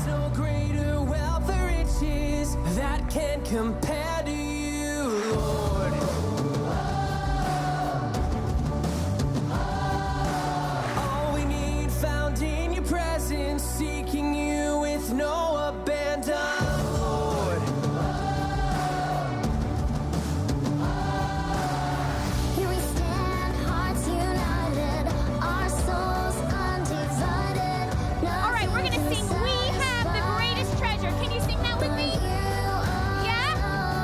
no greater wealth or riches that can compare to you, Lord. All we need found in your presence, seeking you with no abandon, Lord. Here we stand, hearts united, our souls undivided. All right, we're gonna sing We Have the Greatest Treasure. Can you sing that with me? Yeah?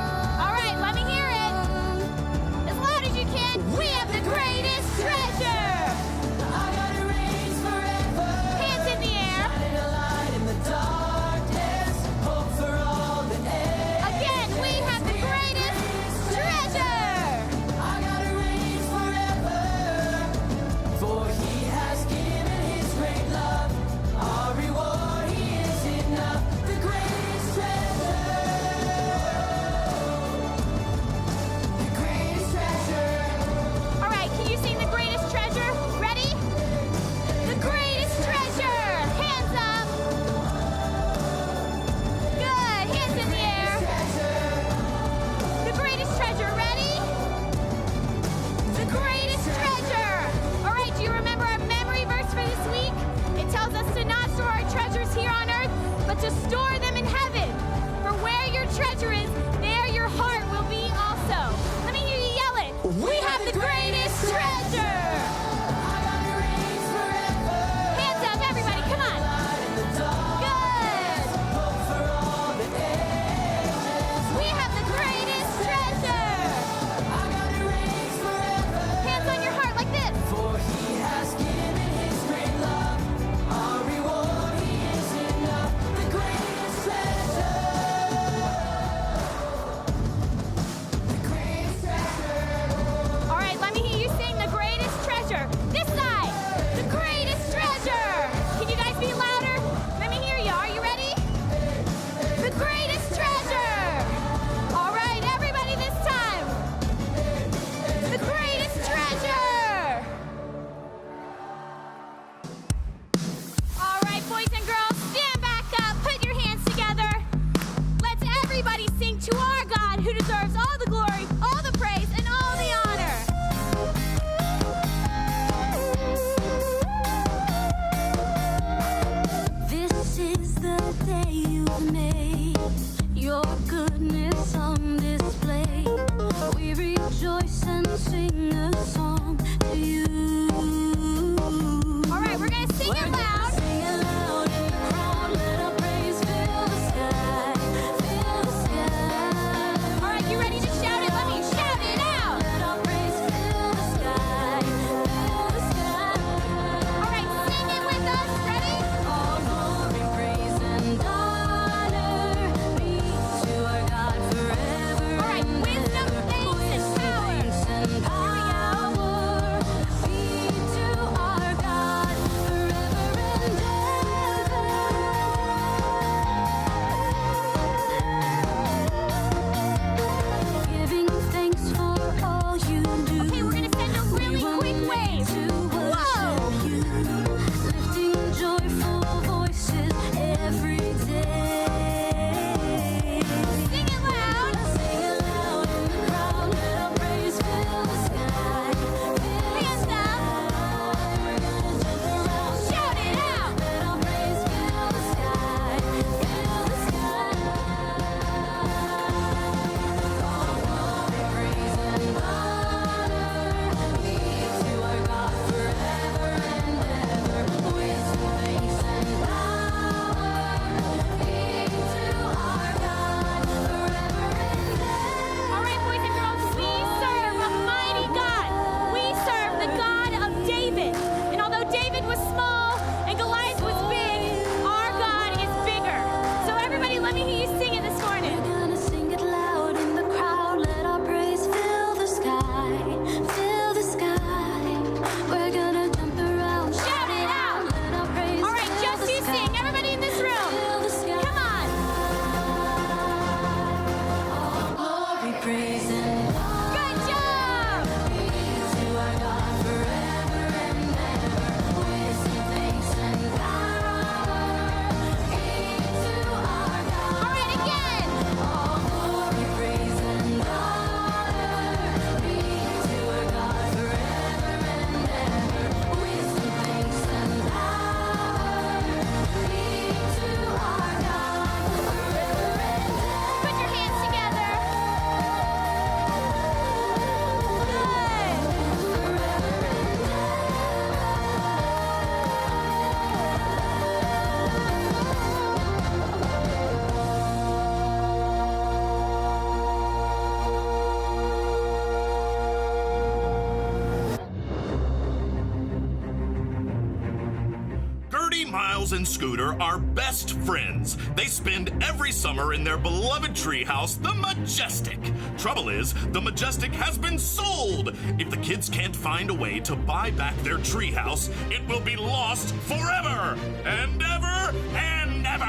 Miles, and Scooter are best friends. They spend every summer in their beloved treehouse, the Majestic. Trouble is, the Majestic has been sold. If the kids can't find a way to buy back their treehouse, it will be lost forever and ever and ever.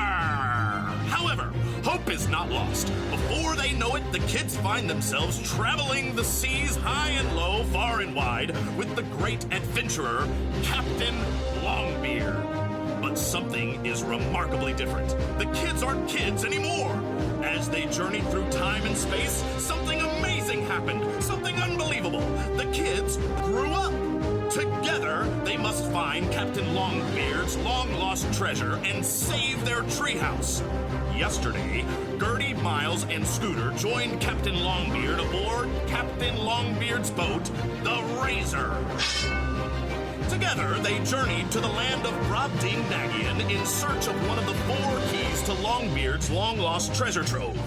However, hope is not lost. Before they know it, the kids find themselves traveling the seas high and low, far and wide, with the great adventurer, Captain Longbeard. But something is remarkably different. The kids aren't kids anymore. As they journeyed through time and space, something amazing happened, something unbelievable. The kids grew up. Together, they must find Captain Longbeard's long-lost treasure and save their treehouse. Yesterday, Gertie, Miles, and Scooter joined Captain Longbeard aboard Captain Longbeard's boat, the Razor. Together, they journeyed to the land of Brobdingnagian in search of one of the 4 keys to Longbeard's long-lost treasure trove.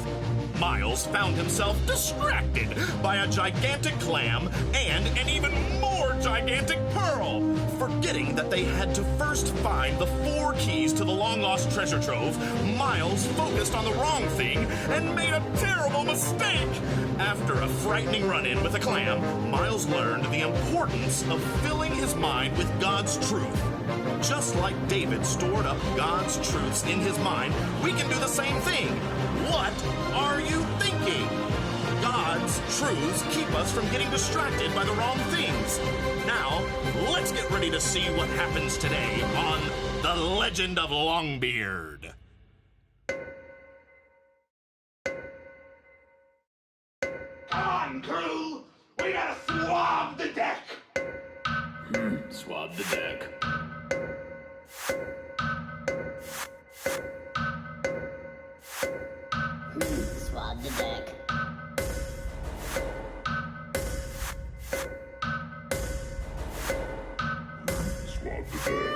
Miles found himself distracted by a gigantic clam and an even more gigantic pearl. Forgetting that they had to first find the 4 keys to the long-lost treasure trove, Miles focused on the wrong thing and made a terrible mistake. After a frightening run-in with a clam, Miles learned the importance of filling his mind with God's truth. Just like David stored up God's truths in his mind, we can do the same thing. What are you thinking? God's truths keep us from getting distracted by the wrong things. Now, let's get ready to see what happens today on The Legend of Longbeard. Come on, crew! We gotta swab the deck! Swab the deck. Swab the deck. Swab the deck.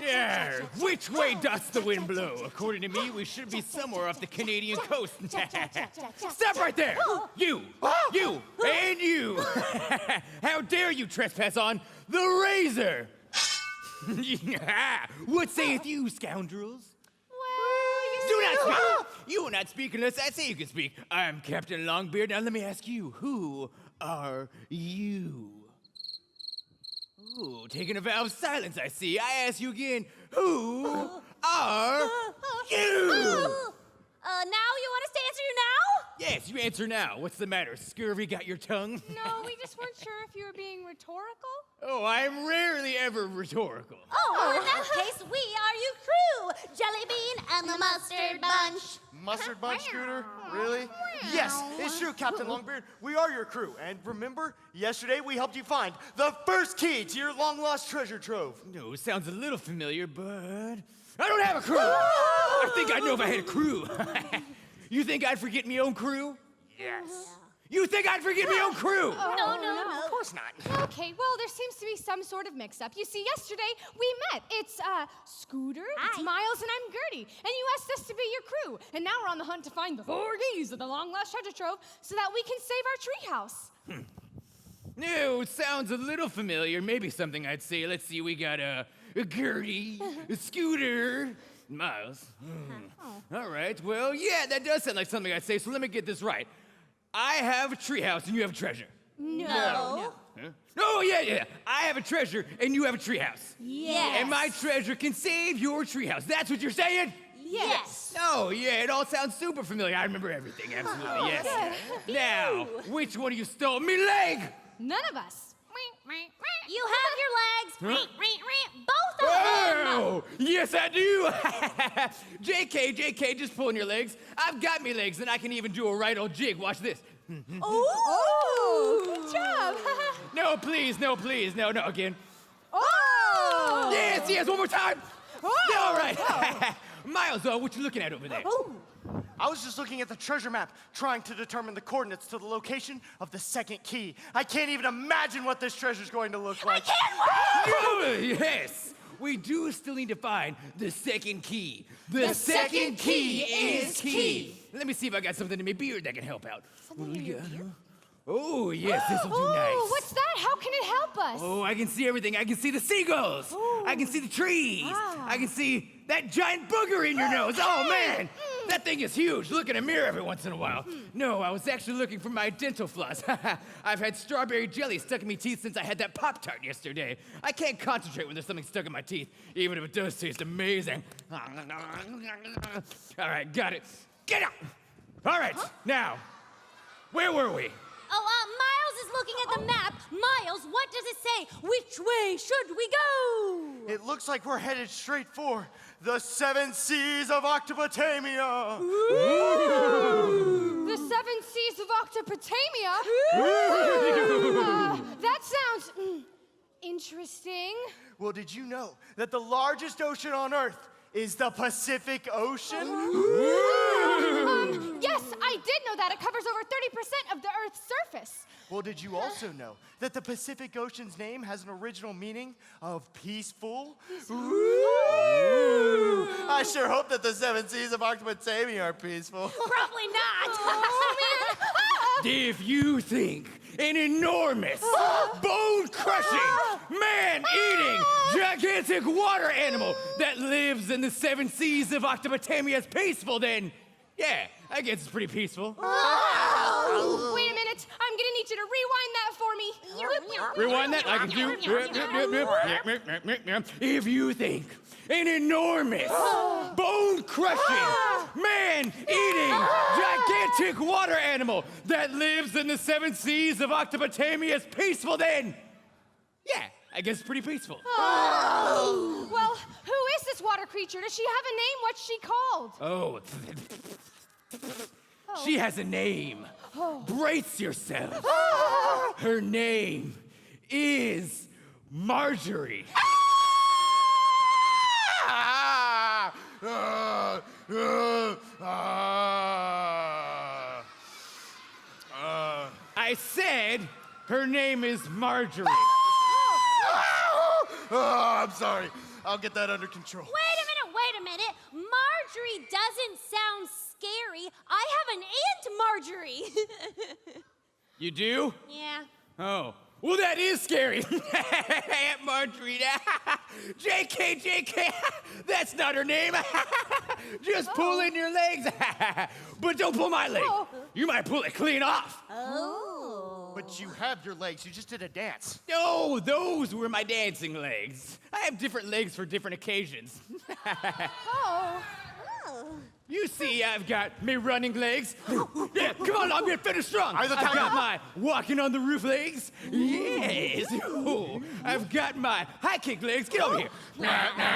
Yeah, which way does the wind blow? According to me, we should be somewhere off the Canadian coast. Stop right there! You, and you! How dare you trespass on the razor? What sayeth you, scoundrels? Do not speak! You will not speak unless I say you can speak. I'm Captain Longbeard. Now let me ask you, who are you? Ooh, taking a vow of silence, I see. I ask you again, who are you? Now you want us to answer you now? Yes, you answer now. What's the matter? Scurvy got your tongue? No, we just weren't sure if you were being rhetorical. Oh, I'm rarely ever rhetorical. Oh, in that case, we are you crew. Jelly Bean and the Mustard Bunch. Mustard Bunch, Scooter? Really? Yes, it's true, Captain Longbeard. We are your crew. And remember, yesterday we helped you find the first key to your long-lost treasure trove. No, sounds a little familiar, but I don't have a crew. I think I'd know if I had a crew. You think I'd forget me own crew? Yes. You think I'd forget my own crew? No. Of course not. Okay, well, there seems to be some sort of mix-up. You see, yesterday we met. It's Scooter, it's Hi. Miles, and I'm Gertie. And you asked us to be your crew. And now we're on the hunt to find the 4 keys of the long-lost treasure trove so that we can save our treehouse. No, it sounds a little familiar. Maybe something I'd say. Let's see, we got a Gertie, a Scooter, Miles. All right, well, yeah, that does sound like something I'd say, so let me get this right. I have a treehouse and you have a treasure. No. Huh? No, yeah. I have a treasure and you have a treehouse. Yes. And my treasure can save your treehouse. That's what you're saying? Yes. Oh, yeah, it all sounds super familiar. I remember everything, absolutely, yes. Now, which one of you stole me leg? None of us. You have your legs. Huh? Both of them. Oh, yes, I do. JK, just pulling your legs. I've got me legs, and I can even do a right old jig. Watch this. Oh, good job. No, please, no, again. Oh! Yes, one more time. Oh. All right. Miles, what you looking at over there? I was just looking at the treasure map, trying to determine the coordinates to the location of the second key. I can't even imagine what this treasure's going to look like. Yes, we do still need to find the second key. The second key is key. Let me see if I got something in my beard that can help out. What do we got? Oh, yes, this will do nice. Oh, what's that? How can it help us? Oh, I can see everything. I can see the seagulls. I can see the trees. I can see that giant booger in your nose. Oh, man. That thing is huge. Look in a mirror every once in a while. No, I was actually looking for my dental floss. I've had strawberry jelly stuck in my teeth since I had that Pop-Tart yesterday. I can't concentrate when there's something stuck in my teeth, even if it does taste amazing. All right, got it. Get out. All right, now, where were we? Miles is looking at the map. Miles, what does it say? Which way should we go? It looks like we're headed straight for the 7 seas of Octopotamia. The 7 seas of Octopotamia? That sounds interesting. Well, did you know that the largest ocean on Earth is the Pacific Ocean? Yes, I did know that. It covers over 30% of the Earth's surface. Well, did you also know that the Pacific Ocean's name has an original meaning of peaceful? Ooh. I sure hope that the 7 seas of Octopotamia are peaceful. Probably not. If you think an enormous, bone-crushing, man-eating, gigantic water animal that lives in the 7 seas of Octopotamia is peaceful, then, yeah, I guess it's pretty peaceful. Wait a minute. I'm gonna need you to rewind that for me. Rewind that, I can do. If you think an enormous, bone-crushing, man-eating, gigantic water animal that lives in the 7 seas of Octopotamia is peaceful, then, yeah, I guess it's pretty peaceful. Well, who is this water creature? Does she have a name? What's she called? Oh, she has a name. Brace yourself. Her name is Marjorie. I said her name is Marjorie. I'm sorry. I'll get that under control. Wait a minute. Marjorie doesn't sound scary. I have an Aunt Marjorie. You do? Yeah. Oh. Well, that is scary. Aunt Marjorie. JK. That's not her name. Just pull in your legs. But don't pull my leg. You might pull it clean off. But you have your legs. You just did a dance. No, those were my dancing legs. I have different legs for different occasions. You see, I've got me running legs. Yeah, come on, I'm gonna finish strong. I've got my walking on the roof legs. Yes. Ooh, I've got my high kick legs. Get over here. Yeah.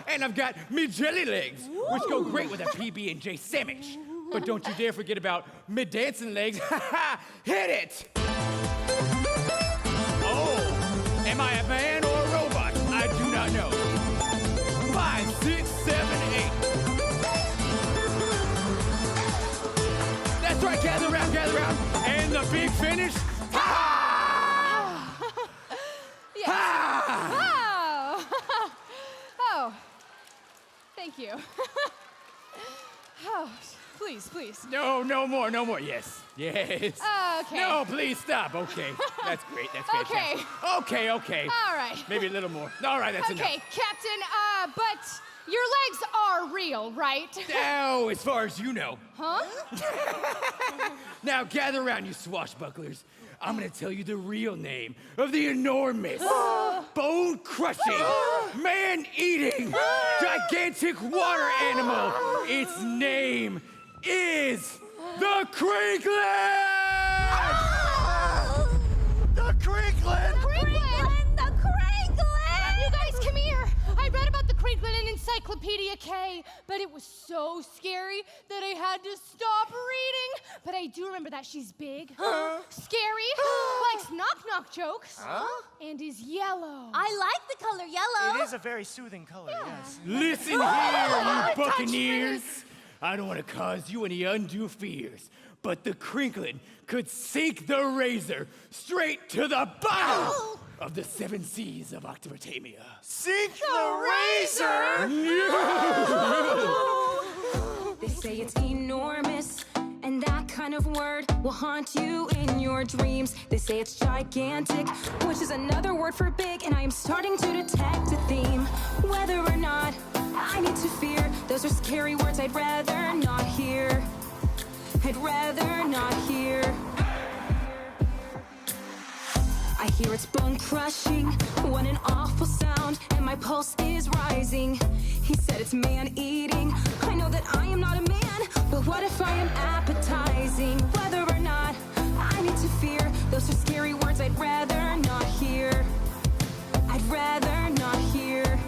And I've got me jelly legs, which go great with a PB&J sandwich. But don't you dare forget about me dancing legs. Hit it. Oh, am I a man or a robot? I do not know. 5, 6, 7, 8. That's the big finish? Yes. Oh. Oh. Thank you. Oh, please. No more. Yes. Yes. Okay. No, please stop. Okay. That's great. That's fantastic. Okay. All right. Maybe a little more. All right, that's enough. Okay, Captain, but your legs are real, right? Now, as far as you know. Huh? Now, gather around, you swashbucklers. I'm gonna tell you the real name of the enormous, bone-crushing, man-eating, gigantic water animal. Its name is the Crinkling! The Crinkling! The Crinkling! You guys, come here. I read about the Crinkling in Encyclopedia K, but it was so scary that I had to stop reading. But I do remember that she's big, scary, likes knock-knock jokes, and is yellow. I like the color yellow. It is a very soothing color, yes. Listen here, you buccaneers. I don't want to cause you any undue fears, but the Crinkling could sink the razor straight to the bottom of the 7 seas of Octopotamia. Sink the razor! They say it's enormous, and that kind of word will haunt you in your dreams. They say it's gigantic, which is another word for big, and I am starting to detect a theme. Whether or not I need to fear, those are scary words I'd rather not hear. I'd rather not hear. I hear it's bone crushing, what an awful sound, and my pulse is rising. He said it's man eating. I know that I am not a man, but what if I am appetizing? Whether or not I need to fear, those are scary words I'd rather not hear. I'd rather not hear.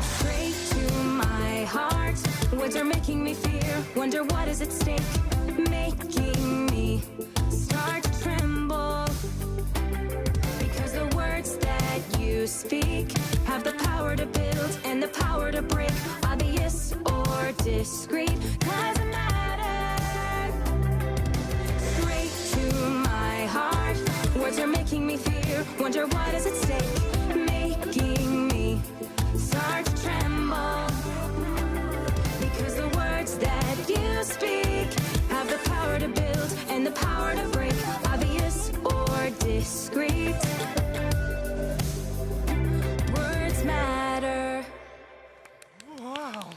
Straight to my heart, words are making me fear. Wonder what is at stake, making me start to tremble. Because the words that you speak have the power to build and the power to break. Obvious or discreet, doesn't matter. Straight to my heart, words are making me fear. Wonder what is at stake, making me start to tremble. Because the words that you speak have the power to build and the power to break. Obvious or discreet, words matter. Wow.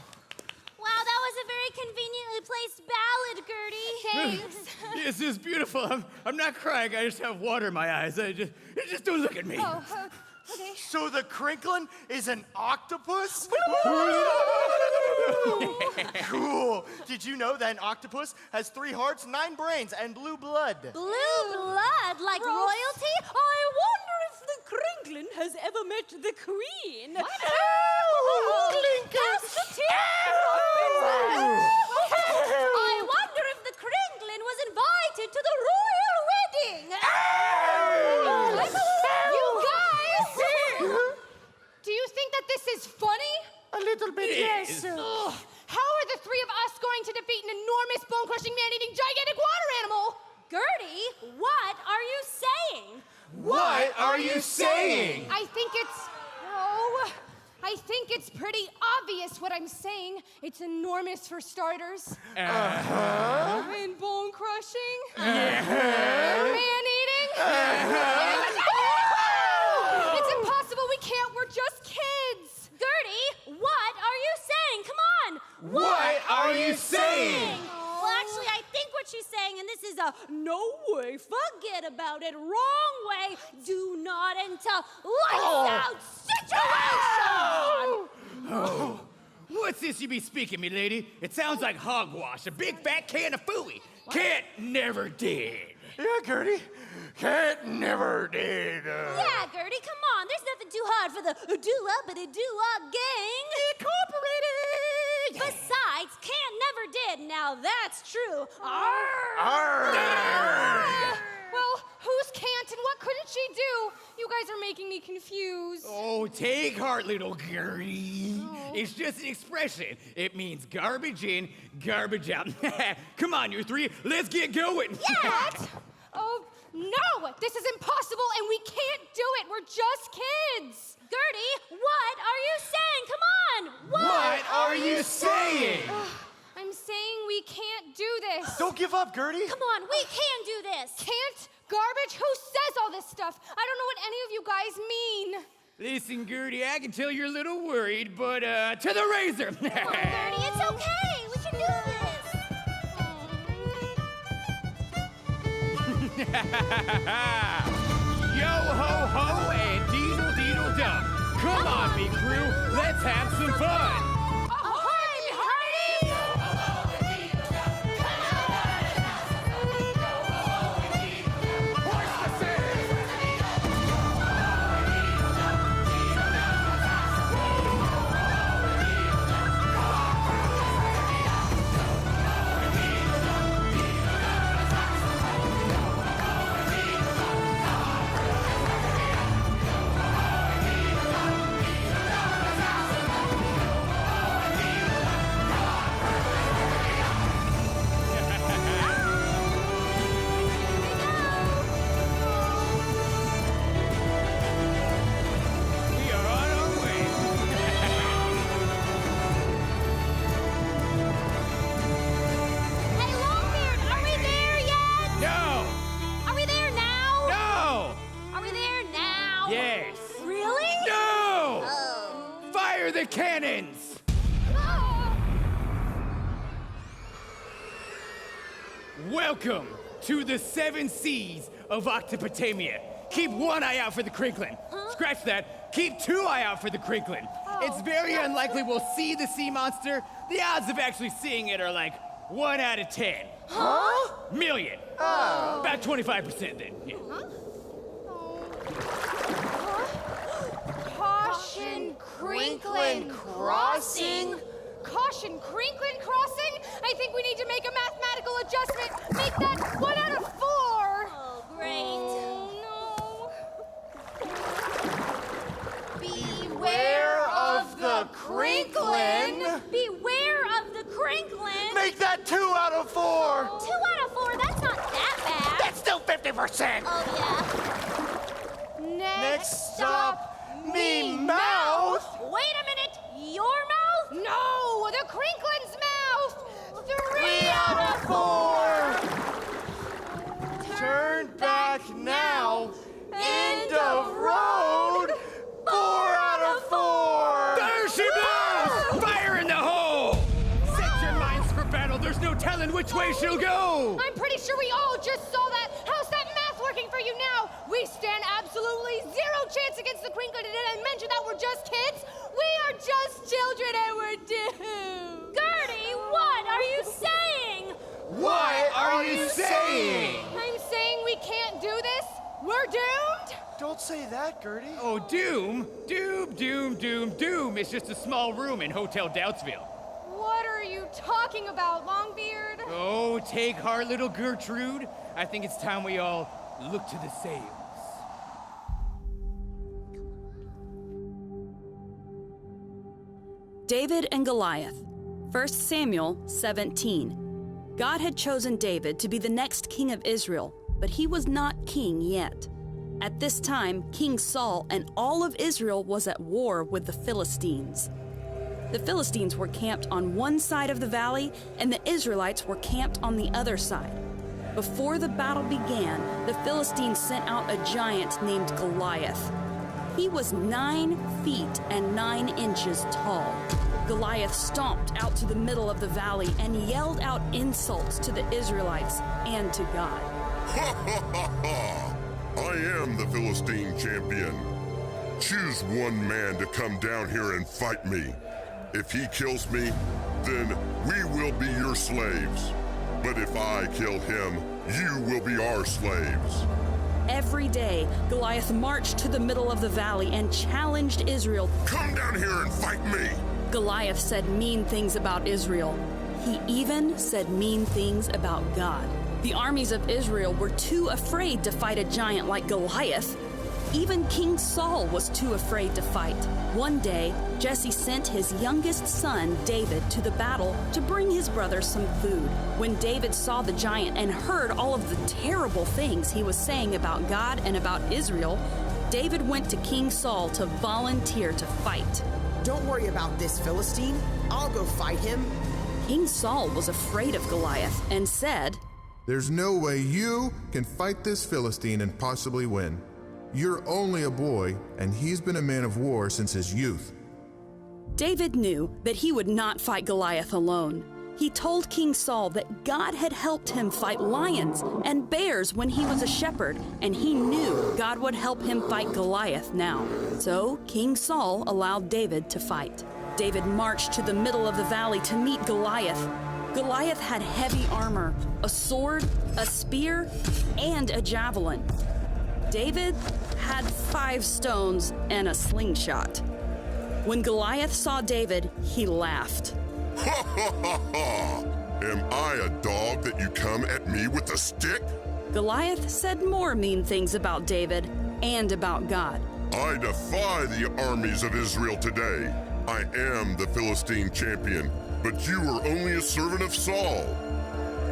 Wow, that was a very conveniently placed ballad, Gertie. Thanks. This is beautiful. I'm not crying. I just have water in my eyes. Just don't look at me. Oh, okay. So the Crinkling is an octopus? Cool. Did you know that an octopus has 3 hearts, 9 brains, and blue blood? Blue blood, like royalty? I wonder if the Crinkling has ever met the Queen. I wonder if the Crinkling was invited to the royal wedding. You guys! Do you think that this is funny? A little bit, yes. Ugh. How are the 3 of us going to defeat an enormous, bone-crushing, man-eating, gigantic water animal? Gertie, what are you saying? What are you saying? I think it's pretty obvious what I'm saying. It's enormous for starters. And bone-crushing. Man-eating. It's impossible. We can't. We're just kids. Gertie, what are you saying? Come on. What are you saying? Well, actually, I think what she's saying, and this is a no way, forget about it, wrong way, do not enter, lights out situation! Oh, what's this you be speaking, me lady? It sounds like hogwash, a big fat can of fooey. Can't never did. Yeah, Gertie. Can't never did. Yeah, Gertie, come on, there's nothing too hard for the do-up-a-do-up gang. Incorporated! Besides, can't never did, now that's true. Arr! Arr! Well, who's can't and what couldn't she do? You guys are making me confused. Oh, take heart, little Gertie. It's just an expression. It means garbage in, garbage out. Come on, you three, let's get going. What? Oh, no! This is impossible and we can't do it! We're just kids! Gertie, what are you saying? Come on! What are you saying? I'm saying we can't do this. Don't give up, Gertie. Come on, we can do this! Can't? Garbage? Who says all this stuff? I don't know what any of you guys mean. Listen, Gertie, I can tell you're a little worried, but to the razor. Come on, Gertie, it's okay. We can do this. Yo ho ho and deedle deedle dum. Come on, me crew, let's have some fun. The cannons! Welcome to the 7 seas of Octopotamia. Keep one eye out for the Crinklin. Scratch that. Keep 2 eyes out for the Crinklin. It's very unlikely we'll see the sea monster. The odds of actually seeing it are like 1 out of 10. Million. About 25% then. Yeah. Caution, Crinklin Crossing? Caution, Crinklin Crossing? I think we need to make a mathematical adjustment. Make that 1 out of 4. Oh, great. Oh, no. Beware of the Crinklin. Beware of the Crinklin. Make that 2 out of 4. 2 out of 4, that's not that bad. That's still 50%. Oh, yeah. Next stop, me mouth. Wait a minute, your mouth? No, the Crinklin's mouth. 3 out of 4. Turn back now. End of road. 4 out of 4. There she blows! Fire in the hole! Set your minds for battle. There's no telling which way she'll go. I'm pretty sure we all just saw that. How's that math working for you now? We stand absolutely 0 chance against the Crinklin. Did I mention that we're just kids? We are just children and we're doomed. Gertie, what are you saying? What are you saying? I'm saying we can't do this. We're doomed. Don't say that, Gertie. Oh, doom? Doom. It's just a small room in Hotel Doubtsville. What are you talking about, Longbeard? Oh, take heart, little Gertrude. I think it's time we all look to the sails. David and Goliath. 1 Samuel 17. God had chosen David to be the next king of Israel, but he was not king yet. At this time, King Saul and all of Israel was at war with the Philistines. The Philistines were camped on one side of the valley, and the Israelites were camped on the other side. Before the battle began, the Philistines sent out a giant named Goliath. He was 9 feet and 9 inches tall. Goliath stomped out to the middle of the valley and yelled out insults to the Israelites and to God. Ha ha ha ha! I am the Philistine champion. Choose one man to come down here and fight me. If he kills me, then we will be your slaves. But if I kill him, you will be our slaves. Every day, Goliath marched to the middle of the valley and challenged Israel. Come down here and fight me! Goliath said mean things about Israel. He even said mean things about God. The armies of Israel were too afraid to fight a giant like Goliath. Even King Saul was too afraid to fight. One day, Jesse sent his youngest son, David, to the battle to bring his brother some food. When David saw the giant and heard all of the terrible things he was saying about God and about Israel, David went to King Saul to volunteer to fight. Don't worry about this, Philistine. I'll go fight him. King Saul was afraid of Goliath and said, "There's no way you can fight this Philistine and possibly win. You're only a boy, and he's been a man of war since his youth." David knew that he would not fight Goliath alone. He told King Saul that God had helped him fight lions and bears when he was a shepherd, and he knew God would help him fight Goliath now. So King Saul allowed David to fight. David marched to the middle of the valley to meet Goliath. Goliath had heavy armor, a sword, a spear, and a javelin. David had 5 stones and a slingshot. When Goliath saw David, he laughed. Ha ha ha ha! Am I a dog that you come at me with a stick? Goliath said more mean things about David and about God. I defy the armies of Israel today. I am the Philistine champion, but you are only a servant of Saul.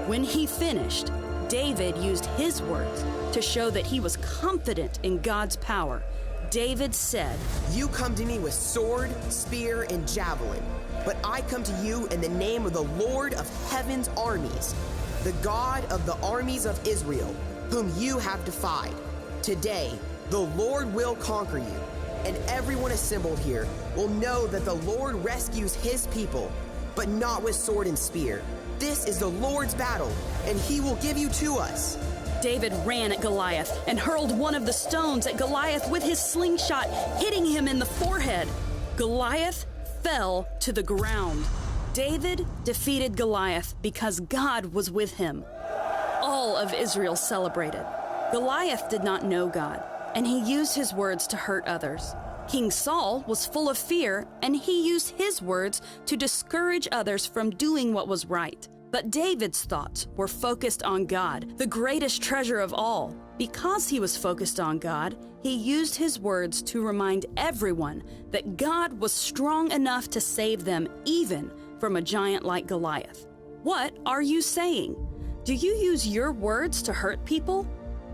When he finished, David used his words to show that he was confident in God's power. David said, "You come to me with sword, spear, and javelin, but I come to you in the name of the Lord of heaven's armies, the God of the armies of Israel, whom you have defied. Today, the Lord will conquer you, and everyone assembled here will know that the Lord rescues his people, but not with sword and spear. This is the Lord's battle, and he will give you to us." David ran at Goliath and hurled one of the stones at Goliath with his slingshot, hitting him in the forehead. Goliath fell to the ground. David defeated Goliath because God was with him. All of Israel celebrated. Goliath did not know God, and he used his words to hurt others. King Saul was full of fear, and he used his words to discourage others from doing what was right. But David's thoughts were focused on God, the greatest treasure of all. Because he was focused on God, he used his words to remind everyone that God was strong enough to save them even from a giant like Goliath. What are you saying? Do you use your words to hurt people?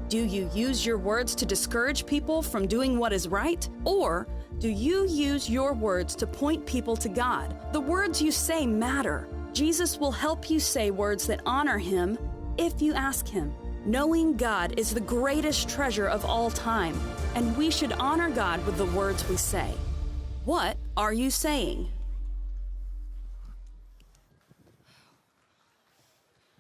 Do you use your words to discourage people from doing what is right? Or do you use your words to point people to God? The words you say matter. Jesus will help you say words that honor him if you ask him. Knowing God is the greatest treasure of all time, and we should honor God with the words we say. What are you saying?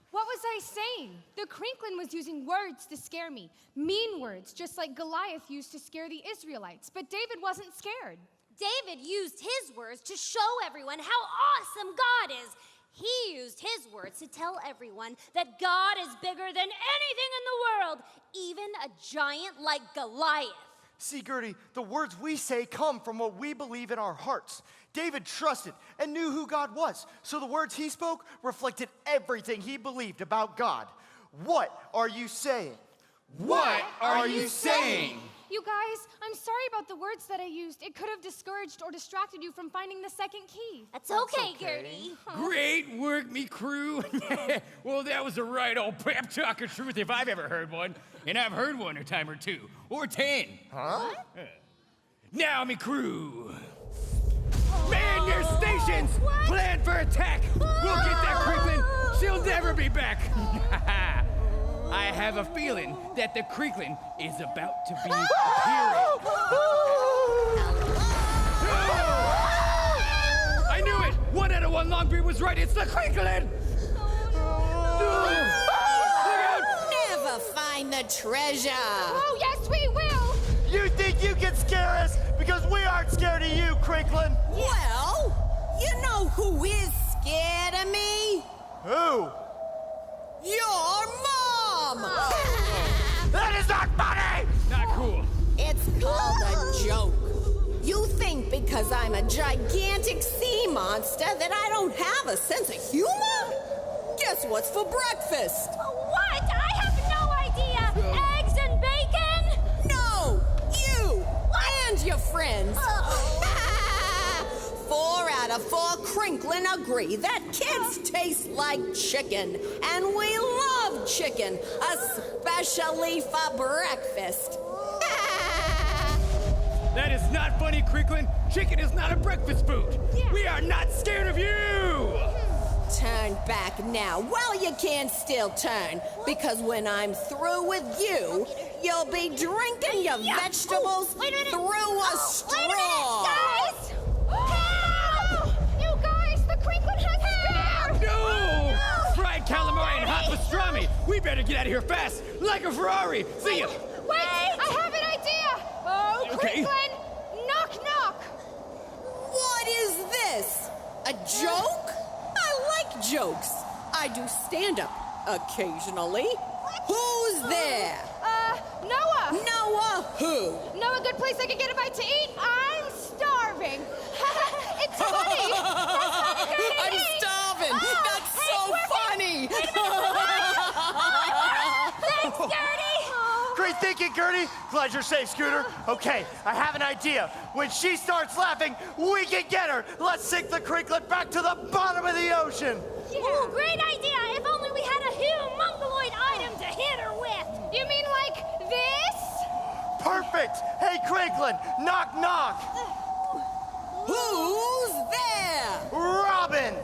What was I saying? The Crinklin was using words to scare me. Mean words, just like Goliath used to scare the Israelites. But David wasn't scared. David used his words to show everyone how awesome God is. He used his words to tell everyone that God is bigger than anything in the world, even a giant like Goliath. See, Gertie, the words we say come from what we believe in our hearts. David trusted and knew who God was, so the words he spoke reflected everything he believed about God. What are you saying? What are you saying? You guys, I'm sorry about the words that I used. It could have discouraged or distracted you from finding the second key. That's okay, Gertie. Great work, me crew. Well, that was a right old pep talk of truth if I've ever heard one. And I've heard one a time or 2, or 10. Huh? Now, me crew. Man your stations! Plan for attack! We'll get that Crinklin! She'll never be back! I have a feeling that the Crinklin is about to be appearing. I knew it! 1 out of 1 Longbeard was right. It's the Crinklin! Never find the treasure. Oh, yes, we will. You think you can scare us because we aren't scared of you, Crinklin? Well, you know who is scared of me? Who? Your mom! That is not funny! Not cool. It's called a joke. You think because I'm a gigantic sea monster that I don't have a sense of humor? Guess what's for breakfast? What? friends. 4 out of 4 Crinklin agree that kids taste like chicken, and we love chicken, especially for breakfast. That is not funny, Crinklin. Chicken is not a breakfast food. Yeah. We are not scared of you. Turn back now. Well, you can still turn, because when I'm through with you, you'll be drinking your vegetables through a straw. Guys! Help! You guys, the Crinklin has spare! No! Fried calamari and hot pastrami. We better get out of here fast, like a Ferrari. See ya. Wait! I have an idea! Oh, Okay. Crinklin! Knock, knock! What is this? A joke? I like jokes. I do stand-up occasionally. Who's there? Noah! Noah who? Know a good place I could get a bite to eat? I'm starving. It's funny. I'm starving. That's so funny. Thanks, Gertie. Great thinking, Gertie. Glad you're safe, Scooter. Okay, I have an idea. When she starts laughing, we can get her. Let's sink the Crinklet back to the bottom of the ocean. Ooh, great idea! If only we had a humongoloid item to hit her with! You mean like this? Perfect. Hey, Crinklin, knock, knock. Who's there? Robin.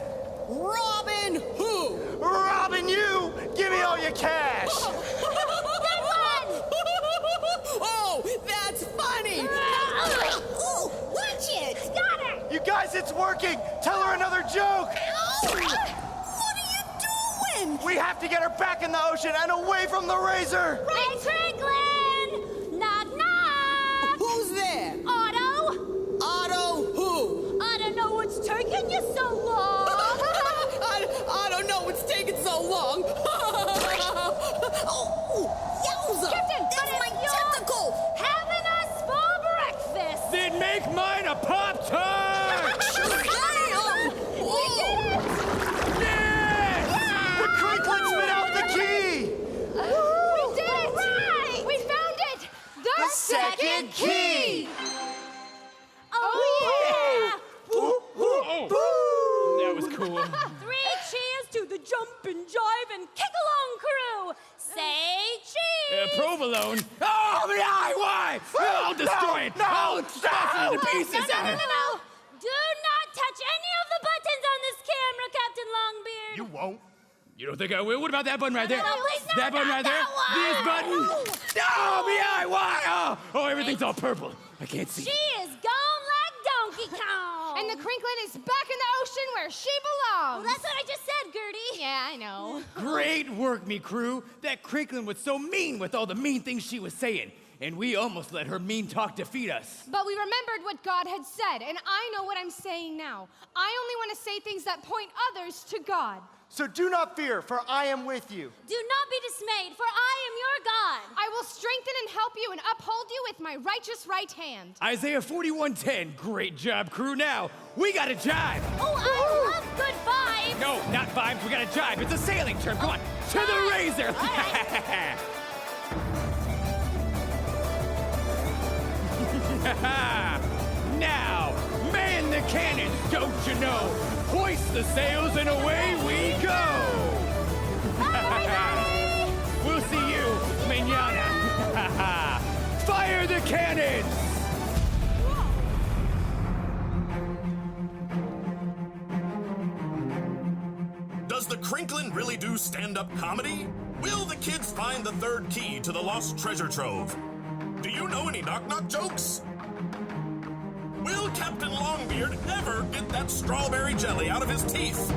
Robin who? Robin, you. Give me all your cash. Good one! Oh, that's funny. Ooh, watch it! Got her! You guys, it's working. Tell her another joke. What are you doing? We have to get her back in the ocean and away from the razor. Hey, Crinklin! Knock, knock! Who's there? Otto? Otto who? I don't know what's taking you so long. I don't know what's taking so long. Oh, yowza! Captain, That's but my it's tentacle! Having us for breakfast! Then make mine a Pop-Tart! Yes! The Crinklin spit out the key. We did it! Right. We found it! The second key. Oh, yeah! That was cool. 3 cheers to the jump and jive and kick-along crew! Say cheese! Provolone. Oh, the eye! Why? I'll destroy it. I'll smash it into pieces. No. Do not touch any of the buttons on this camera, Captain Longbeard! You won't. You don't think I will? What about that button right there? No, please, no, that button not right there? that one. This button? No, the eye! Why? Oh, everything's all purple. I can't see. She is gone like Donkey Kong! And the Crinklin is back in the ocean where she belongs. Well, that's what I just said, Gertie! Yeah, I know. Great work, me crew. That Crinklin was so mean with all the mean things she was saying. And we almost let her mean talk defeat us. But we remembered what God had said, and I know what I'm saying now. I only want to say things that point others to God. So do not fear, for I am with you. Do not be dismayed, for I am your God! I will strengthen and help you and uphold you with my righteous right hand. Isaiah 41:10. Great job, crew. Now, we got a jive. Oh, I love good vibes! No, not vibes. We got a jive. It's a sailing term. Come on. To the razor. Now, man the cannons, don't you know? Hoist the sails and away we go. We'll see you mañana. Fire the cannons. Does the Crinklin really do stand-up comedy? Will the kids find the third key to the lost treasure trove? Do you know any knock-knock jokes? Will Captain Longbeard ever get that strawberry jelly out of his teeth?